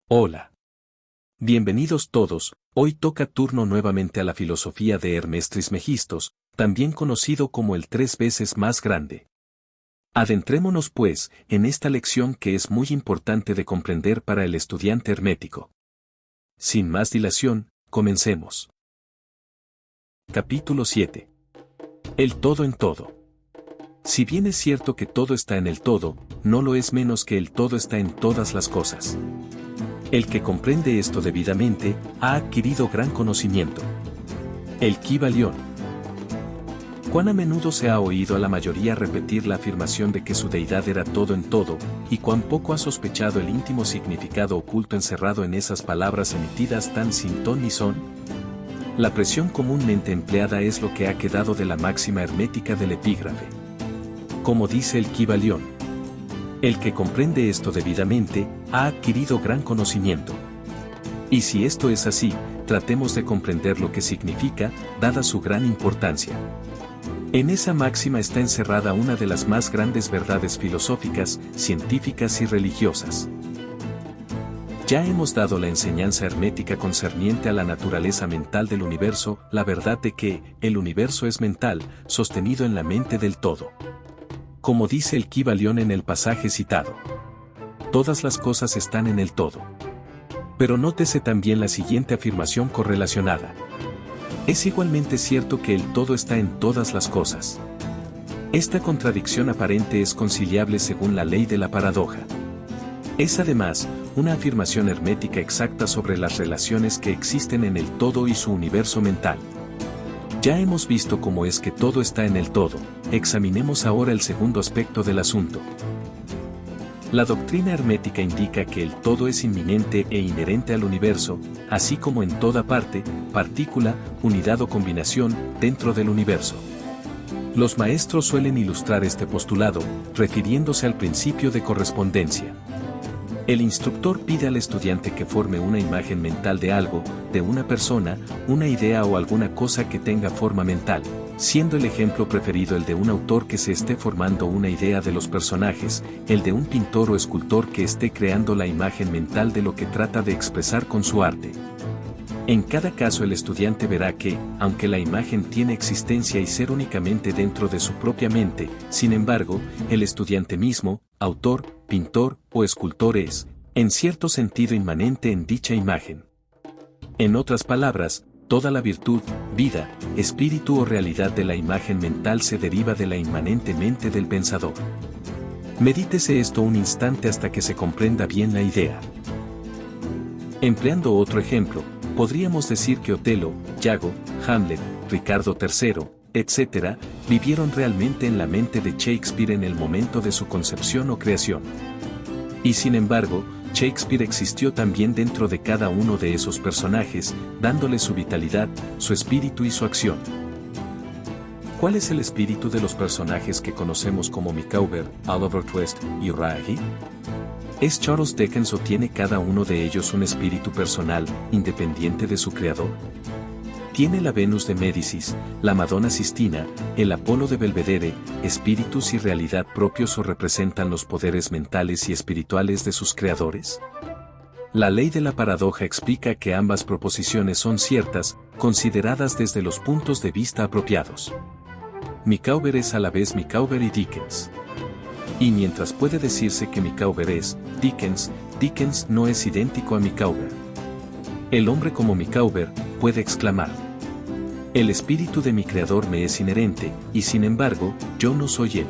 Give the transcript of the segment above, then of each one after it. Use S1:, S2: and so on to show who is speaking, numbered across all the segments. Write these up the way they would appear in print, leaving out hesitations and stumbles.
S1: Hola. Bienvenidos todos, hoy toca turno nuevamente a la filosofía de Hermes Trismegistos, también conocido como el 3 veces más grande. Adentrémonos pues, en esta lección que es muy importante de comprender para el estudiante hermético. Sin más dilación, comencemos. Capítulo 7. El todo en todo. Si bien es cierto que todo está en el todo, no lo es menos que el todo está en todas las cosas. El que comprende esto debidamente, ha adquirido gran conocimiento. El Kybalión. Cuán a menudo se ha oído a la mayoría repetir la afirmación de que su deidad era todo en todo, y cuán poco ha sospechado el íntimo significado oculto encerrado en esas palabras emitidas tan sin ton ni son. La presión comúnmente empleada es lo que ha quedado de la máxima hermética del epígrafe. Como dice el Kybalión, el que comprende esto debidamente, ha adquirido gran conocimiento. Y si esto es así, tratemos de comprender lo que significa, dada su gran importancia. En esa máxima está encerrada una de las más grandes verdades filosóficas, científicas y religiosas. Ya hemos dado la enseñanza hermética concerniente a la naturaleza mental del universo, la verdad de que, el universo es mental, sostenido en la mente del todo. Como dice el Kybalión en el pasaje citado. Todas las cosas están en el todo. Pero nótese también la siguiente afirmación correlacionada. Es igualmente cierto que el todo está en todas las cosas. Esta contradicción aparente es conciliable según la ley de la paradoja. Es además, una afirmación hermética exacta sobre las relaciones que existen en el todo y su universo mental. Ya hemos visto cómo es que todo está en el todo, examinemos ahora el segundo aspecto del asunto. La doctrina hermética indica que el todo es inminente e inherente al universo, así como en toda parte, partícula, unidad o combinación, dentro del universo. Los maestros suelen ilustrar este postulado, refiriéndose al principio de correspondencia. El instructor pide al estudiante que forme una imagen mental de algo, de una persona, una idea o alguna cosa que tenga forma mental, siendo el ejemplo preferido el de un autor que se esté formando una idea de los personajes, el de un pintor o escultor que esté creando la imagen mental de lo que trata de expresar con su arte. En cada caso el estudiante verá que, aunque la imagen tiene existencia y ser únicamente dentro de su propia mente, sin embargo, el estudiante mismo, autor, pintor o escultor es, en cierto sentido inmanente en dicha imagen. En otras palabras, toda la virtud, vida, espíritu o realidad de la imagen mental se deriva de la inmanente mente del pensador. Medítese esto un instante hasta que se comprenda bien la idea. Empleando otro ejemplo, podríamos decir que Otelo, Yago, Hamlet, Ricardo III, etc., vivieron realmente en la mente de Shakespeare en el momento de su concepción o creación. Y sin embargo, Shakespeare existió también dentro de cada uno de esos personajes, dándole su vitalidad, su espíritu y su acción. ¿Cuál es el espíritu de los personajes que conocemos como Micawber, Oliver Twist y Uriah? ¿Es Charles Dickens o tiene cada uno de ellos un espíritu personal, independiente de su creador? ¿Tiene la Venus de Médicis, la Madonna Sistina, el Apolo de Belvedere, espíritus y realidad propios o representan los poderes mentales y espirituales de sus creadores? La ley de la paradoja explica que ambas proposiciones son ciertas, consideradas desde los puntos de vista apropiados. Micawber es a la vez Micawber y Dickens. Y mientras puede decirse que Micawber es Dickens, Dickens no es idéntico a Micawber. El hombre como Micawber puede exclamar: el espíritu de mi creador me es inherente, y sin embargo, yo no soy él.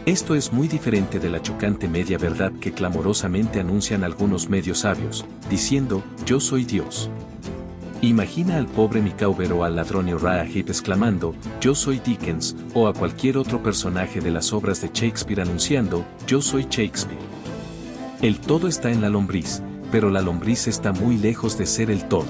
S1: Esto es muy diferente de la chocante media verdad que clamorosamente anuncian algunos medios sabios, diciendo, yo soy Dios. Imagina al pobre Micawber o al ladrón Uriah Heep exclamando, yo soy Dickens, o a cualquier otro personaje de las obras de Shakespeare anunciando, yo soy Shakespeare. El todo está en la lombriz, pero la lombriz está muy lejos de ser el todo.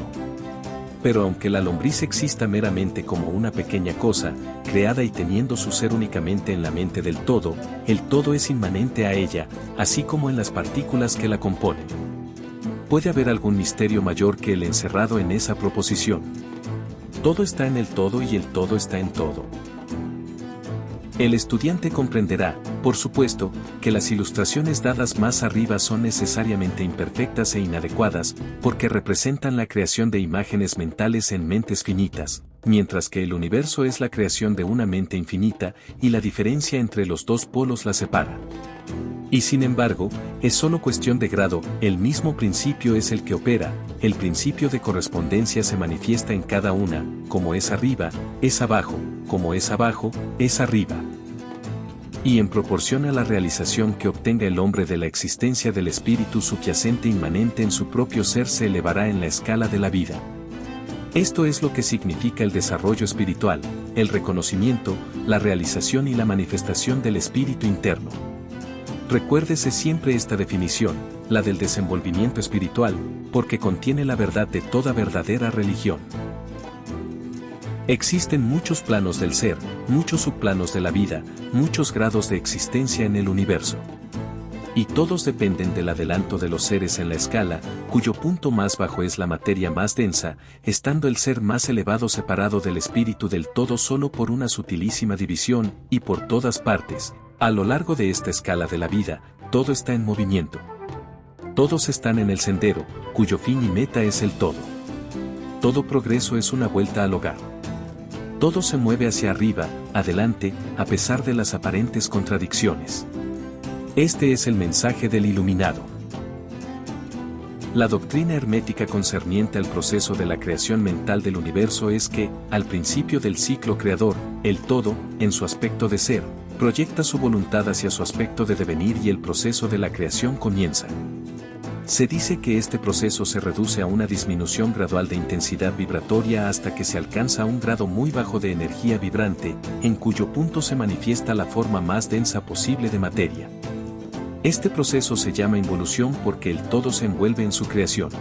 S1: Pero aunque la lombriz exista meramente como una pequeña cosa, creada y teniendo su ser únicamente en la mente del todo, el todo es inmanente a ella, así como en las partículas que la componen. ¿Puede haber algún misterio mayor que el encerrado en esa proposición? Todo está en el todo y el todo está en todo. El estudiante comprenderá, por supuesto, que las ilustraciones dadas más arriba son necesariamente imperfectas e inadecuadas, porque representan la creación de imágenes mentales en mentes finitas, mientras que el universo es la creación de una mente infinita, y la diferencia entre los dos polos la separa. Y sin embargo, es solo cuestión de grado, el mismo principio es el que opera, el principio de correspondencia se manifiesta en cada una, como es arriba, es abajo, como es abajo, es arriba. Y en proporción a la realización que obtenga el hombre de la existencia del espíritu subyacente inmanente en su propio ser se elevará en la escala de la vida. Esto es lo que significa el desarrollo espiritual, el reconocimiento, la realización y la manifestación del espíritu interno. Recuérdese siempre esta definición, la del desenvolvimiento espiritual, porque contiene la verdad de toda verdadera religión. Existen muchos planos del ser, muchos subplanos de la vida, muchos grados de existencia en el universo. Y todos dependen del adelanto de los seres en la escala, cuyo punto más bajo es la materia más densa, estando el ser más elevado separado del espíritu del todo solo por una sutilísima división, y por todas partes. A lo largo de esta escala de la vida, todo está en movimiento. Todos están en el sendero, cuyo fin y meta es el todo. Todo progreso es una vuelta al hogar. Todo se mueve hacia arriba, adelante, a pesar de las aparentes contradicciones. Este es el mensaje del iluminado. La doctrina hermética concerniente al proceso de la creación mental del universo es que, al principio del ciclo creador, el todo, en su aspecto de ser, proyecta su voluntad hacia su aspecto de devenir y el proceso de la creación comienza. Se dice que este proceso se reduce a una disminución gradual de intensidad vibratoria hasta que se alcanza un grado muy bajo de energía vibrante, en cuyo punto se manifiesta la forma más densa posible de materia. Este proceso se llama involución porque el todo se envuelve en su creación.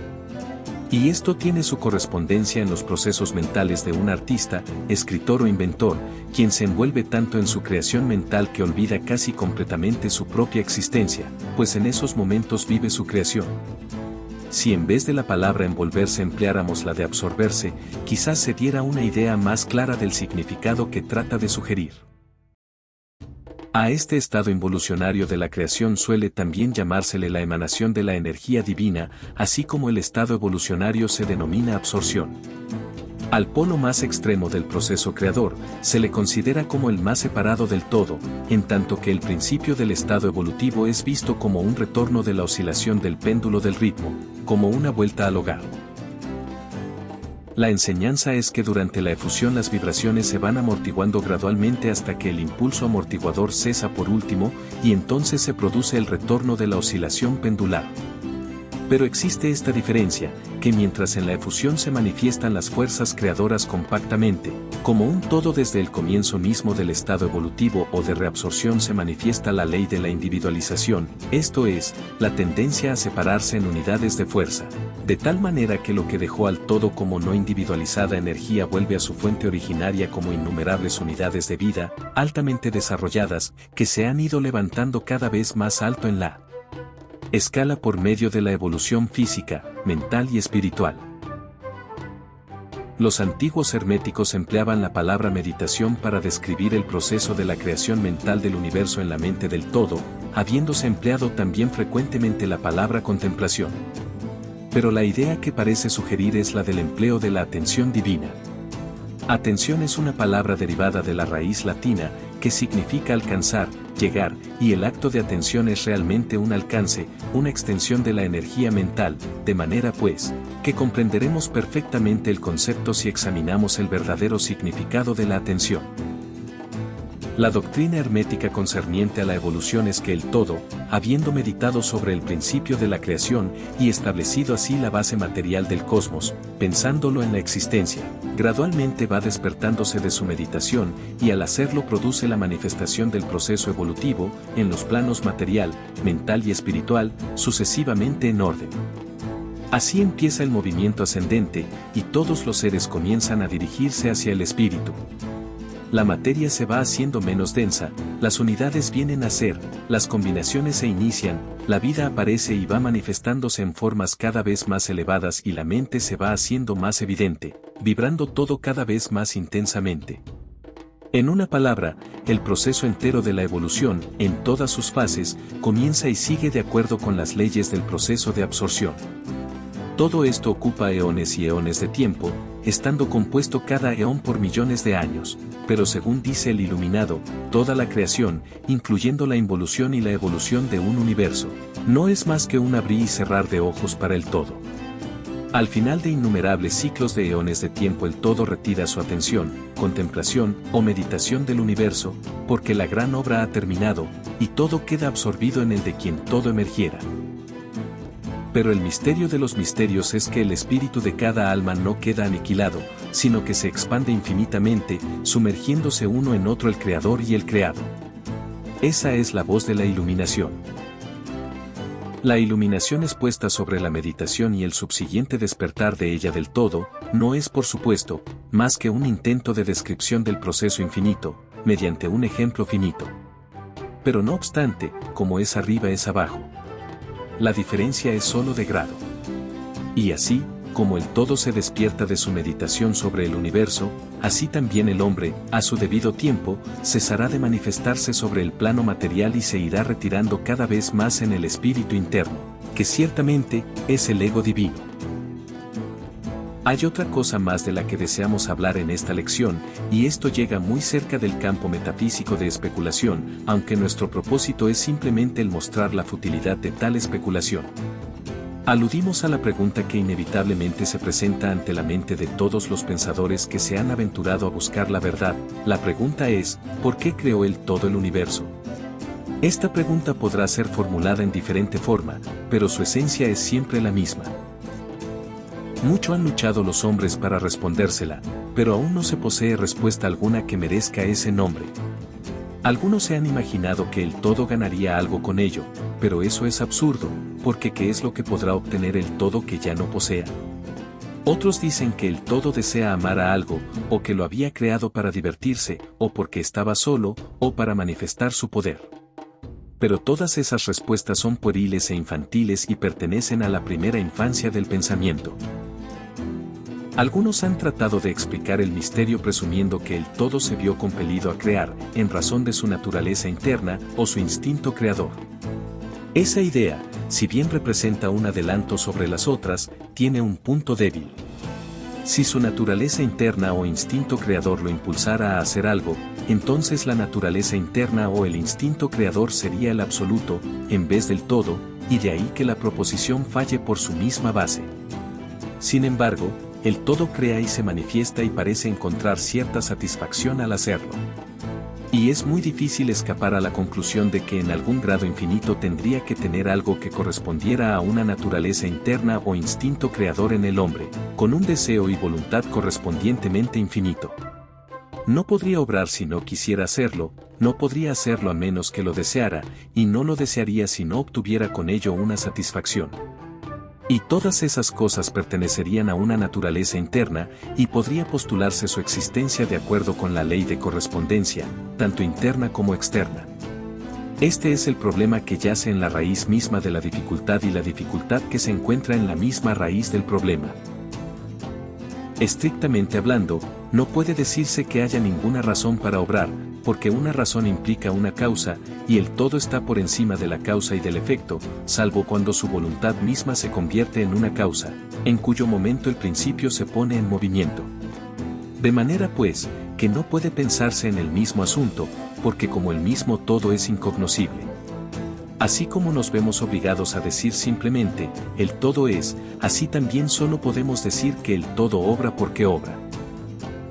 S1: Y esto tiene su correspondencia en los procesos mentales de un artista, escritor o inventor, quien se envuelve tanto en su creación mental que olvida casi completamente su propia existencia, pues en esos momentos vive su creación. Si en vez de la palabra envolverse empleáramos la de absorberse, quizás se diera una idea más clara del significado que trata de sugerir. A este estado involucionario de la creación suele también llamársele la emanación de la energía divina, así como el estado evolucionario se denomina absorción. Al polo más extremo del proceso creador, se le considera como el más separado del todo, en tanto que el principio del estado evolutivo es visto como un retorno de la oscilación del péndulo del ritmo, como una vuelta al hogar. La enseñanza es que durante la efusión las vibraciones se van amortiguando gradualmente hasta que el impulso amortiguador cesa por último, y entonces se produce el retorno de la oscilación pendular. Pero existe esta diferencia, que mientras en la efusión se manifiestan las fuerzas creadoras compactamente, como un todo desde el comienzo mismo del estado evolutivo o de reabsorción se manifiesta la ley de la individualización, esto es, la tendencia a separarse en unidades de fuerza, de tal manera que lo que dejó al todo como no individualizada energía vuelve a su fuente originaria como innumerables unidades de vida, altamente desarrolladas, que se han ido levantando cada vez más alto en la escala por medio de la evolución física, mental y espiritual. Los antiguos herméticos empleaban la palabra meditación para describir el proceso de la creación mental del universo en la mente del todo, habiéndose empleado también frecuentemente la palabra contemplación. Pero la idea que parece sugerir es la del empleo de la atención divina. Atención es una palabra derivada de la raíz latina, que significa alcanzar, llegar, y el acto de atención es realmente un alcance, una extensión de la energía mental, de manera pues, que comprenderemos perfectamente el concepto si examinamos el verdadero significado de la atención. La doctrina hermética concerniente a la evolución es que el todo, habiendo meditado sobre el principio de la creación y establecido así la base material del cosmos, pensándolo en la existencia, gradualmente va despertándose de su meditación y al hacerlo produce la manifestación del proceso evolutivo en los planos material, mental y espiritual, sucesivamente en orden. Así empieza el movimiento ascendente y todos los seres comienzan a dirigirse hacia el espíritu. La materia se va haciendo menos densa, las unidades vienen a ser, las combinaciones se inician, la vida aparece y va manifestándose en formas cada vez más elevadas y la mente se va haciendo más evidente, vibrando todo cada vez más intensamente. En una palabra, el proceso entero de la evolución, en todas sus fases, comienza y sigue de acuerdo con las leyes del proceso de absorción. Todo esto ocupa eones y eones de tiempo, estando compuesto cada eón por millones de años, pero según dice el iluminado, toda la creación, incluyendo la involución y la evolución de un universo, no es más que un abrir y cerrar de ojos para el todo. Al final de innumerables ciclos de eones de tiempo el todo retira su atención, contemplación o meditación del universo, porque la gran obra ha terminado, y todo queda absorbido en el de quien todo emergiera. Pero el misterio de los misterios es que el espíritu de cada alma no queda aniquilado, sino que se expande infinitamente, sumergiéndose uno en otro el creador y el creado. Esa es la voz de la iluminación. La iluminación expuesta sobre la meditación y el subsiguiente despertar de ella del todo, no es por supuesto, más que un intento de descripción del proceso infinito, mediante un ejemplo finito. Pero no obstante, como es arriba es abajo. La diferencia es sólo de grado. Y así, como el todo se despierta de su meditación sobre el universo, así también el hombre, a su debido tiempo, cesará de manifestarse sobre el plano material y se irá retirando cada vez más en el espíritu interno, que ciertamente es el ego divino. Hay otra cosa más de la que deseamos hablar en esta lección, y esto llega muy cerca del campo metafísico de especulación, aunque nuestro propósito es simplemente el mostrar la futilidad de tal especulación. Aludimos a la pregunta que inevitablemente se presenta ante la mente de todos los pensadores que se han aventurado a buscar la verdad. La pregunta es, ¿por qué creó Él todo el universo? Esta pregunta podrá ser formulada en diferente forma, pero su esencia es siempre la misma. Mucho han luchado los hombres para respondérsela, pero aún no se posee respuesta alguna que merezca ese nombre. Algunos se han imaginado que el todo ganaría algo con ello, pero eso es absurdo, porque ¿qué es lo que podrá obtener el todo que ya no posea? Otros dicen que el todo desea amar a algo, o que lo había creado para divertirse, o porque estaba solo, o para manifestar su poder. Pero todas esas respuestas son pueriles e infantiles y pertenecen a la primera infancia del pensamiento. Algunos han tratado de explicar el misterio presumiendo que el todo se vio compelido a crear, en razón de su naturaleza interna, o su instinto creador. Esa idea, si bien representa un adelanto sobre las otras, tiene un punto débil. Si su naturaleza interna o instinto creador lo impulsara a hacer algo, entonces la naturaleza interna o el instinto creador sería el absoluto, en vez del todo, y de ahí que la proposición falle por su misma base. Sin embargo, el todo crea y se manifiesta y parece encontrar cierta satisfacción al hacerlo. Y es muy difícil escapar a la conclusión de que en algún grado infinito tendría que tener algo que correspondiera a una naturaleza interna o instinto creador en el hombre, con un deseo y voluntad correspondientemente infinito. No podría obrar si no quisiera hacerlo, no podría hacerlo a menos que lo deseara, y no lo desearía si no obtuviera con ello una satisfacción. Y todas esas cosas pertenecerían a una naturaleza interna, y podría postularse su existencia de acuerdo con la ley de correspondencia, tanto interna como externa. Este es el problema que yace en la raíz misma de la dificultad y la dificultad que se encuentra en la misma raíz del problema. Estrictamente hablando, no puede decirse que haya ninguna razón para obrar, porque una razón implica una causa, y el todo está por encima de la causa y del efecto, salvo cuando su voluntad misma se convierte en una causa, en cuyo momento el principio se pone en movimiento. De manera pues, que no puede pensarse en el mismo asunto, porque como el mismo todo es incognoscible. Así como nos vemos obligados a decir simplemente, el todo es, así también solo podemos decir que el todo obra porque obra.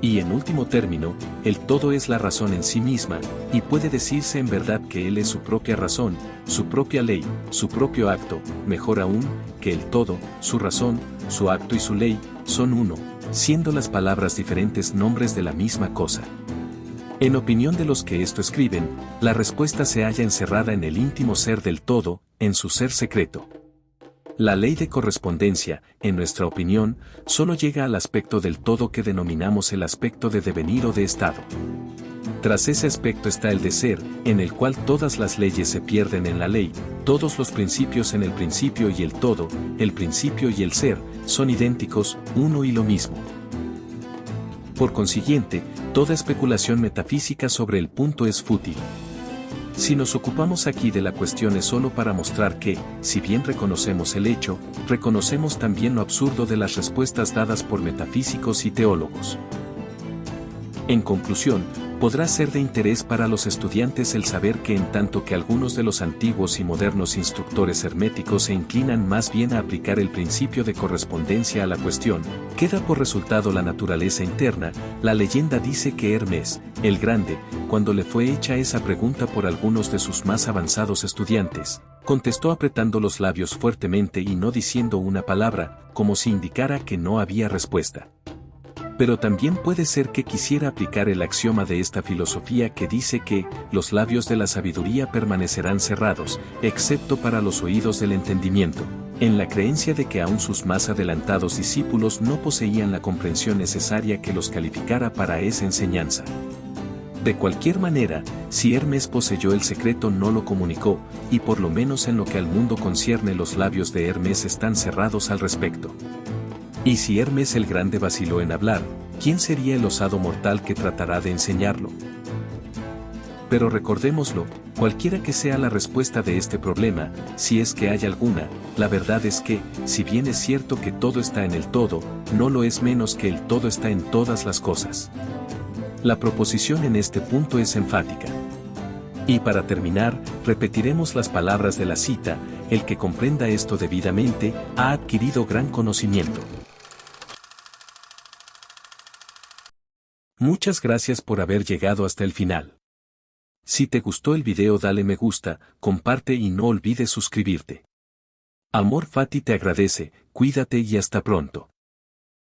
S1: Y en último término, el todo es la razón en sí misma, y puede decirse en verdad que él es su propia razón, su propia ley, su propio acto, mejor aún, que el todo, su razón, su acto y su ley, son uno, siendo las palabras diferentes nombres de la misma cosa. En opinión de los que esto escriben, la respuesta se halla encerrada en el íntimo ser del todo, en su ser secreto. La ley de correspondencia, en nuestra opinión, solo llega al aspecto del todo que denominamos el aspecto de devenir o de estado. Tras ese aspecto está el de ser, en el cual todas las leyes se pierden en la ley, todos los principios en el principio y el todo, el principio y el ser, son idénticos, uno y lo mismo. Por consiguiente, Toda especulación metafísica sobre el punto es fútil. Si nos ocupamos aquí de la cuestión es solo para mostrar que, si bien reconocemos el hecho, reconocemos también lo absurdo de las respuestas dadas por metafísicos y teólogos. En conclusión, podrá ser de interés para los estudiantes el saber que en tanto que algunos de los antiguos y modernos instructores herméticos se inclinan más bien a aplicar el principio de correspondencia a la cuestión, queda por resultado la naturaleza interna. La leyenda dice que Hermes, el Grande, cuando le fue hecha esa pregunta por algunos de sus más avanzados estudiantes, contestó apretando los labios fuertemente y no diciendo una palabra, como si indicara que no había respuesta. Pero también puede ser que quisiera aplicar el axioma de esta filosofía que dice que los labios de la sabiduría permanecerán cerrados, excepto para los oídos del entendimiento, en la creencia de que aún sus más adelantados discípulos no poseían la comprensión necesaria que los calificara para esa enseñanza. De cualquier manera, si Hermes poseyó el secreto no lo comunicó, y por lo menos en lo que al mundo concierne los labios de Hermes están cerrados al respecto. Y si Hermes el Grande vaciló en hablar, ¿quién sería el osado mortal que tratará de enseñarlo? Pero recordémoslo, cualquiera que sea la respuesta de este problema, si es que hay alguna, la verdad es que, si bien es cierto que todo está en el todo, no lo es menos que el todo está en todas las cosas. La proposición en este punto es enfática. Y para terminar, repetiremos las palabras de la cita: el que comprenda esto debidamente, ha adquirido gran conocimiento. Muchas gracias por haber llegado hasta el final. Si te gustó el video dale me gusta, comparte y no olvides suscribirte. Amor Fati te agradece, cuídate y hasta pronto.